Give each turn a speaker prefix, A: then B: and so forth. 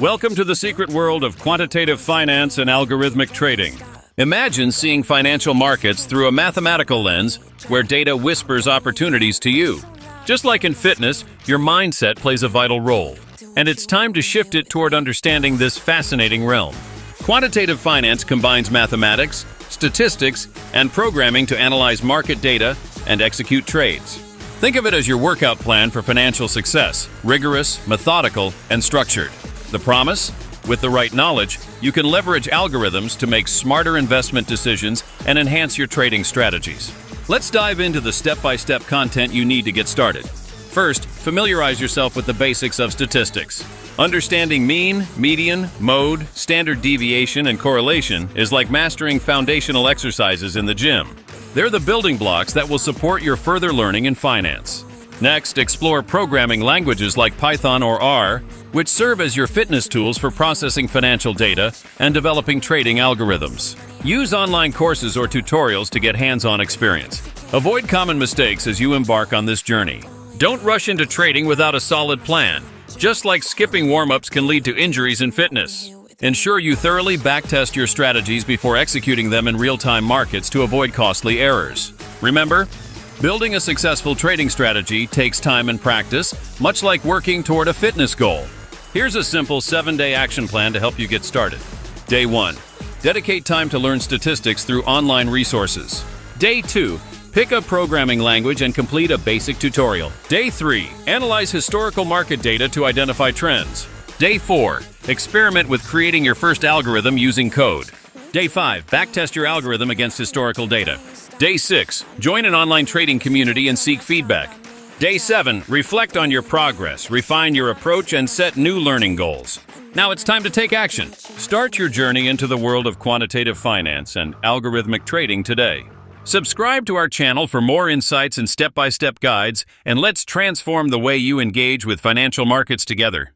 A: Welcome to the secret world of quantitative finance and algorithmic trading. Imagine seeing financial markets through a mathematical lens where data whispers opportunities to you. Just like in fitness, your mindset plays a vital role, and it's time to shift it toward understanding this fascinating realm. Quantitative finance combines mathematics, statistics, and programming to analyze market data and execute trades. Think of it as your workout plan for financial success, rigorous, methodical, and structured. The promise? With the right knowledge, you can leverage algorithms to make smarter investment decisions and enhance your trading strategies. Let's dive into the step-by-step content you need to get started. First, familiarize yourself with the basics of statistics. Understanding mean, median, mode, standard deviation, and correlation is like mastering foundational exercises in the gym. They're the building blocks that will support your further learning in finance. Next, explore programming languages like Python or R, which serve as your fitness tools for processing financial data and developing trading algorithms. Use online courses or tutorials to get hands-on experience. Avoid common mistakes as you embark on this journey. Don't rush into trading without a solid plan. Just like skipping warm-ups can lead to injuries in fitness. Ensure you thoroughly backtest your strategies before executing them in real-time markets to avoid costly errors. Remember, building a successful trading strategy takes time and practice, much like working toward a fitness goal. Here's a simple 7-day action plan to help you get started. Day 1. Dedicate time to learn statistics through online resources. Day 2. Pick a programming language and complete a basic tutorial. Day 3. Analyze historical market data to identify trends. Day 4. Experiment with creating your first algorithm using code. Day 5. Backtest your algorithm against historical data. Day 6. Join an online trading community and seek feedback. Day 7. Reflect on your progress, refine your approach, and set new learning goals. Now it's time to take action. Start your journey into the world of quantitative finance and algorithmic trading today. Subscribe to our channel for more insights and step-by-step guides, and let's transform the way you engage with financial markets together.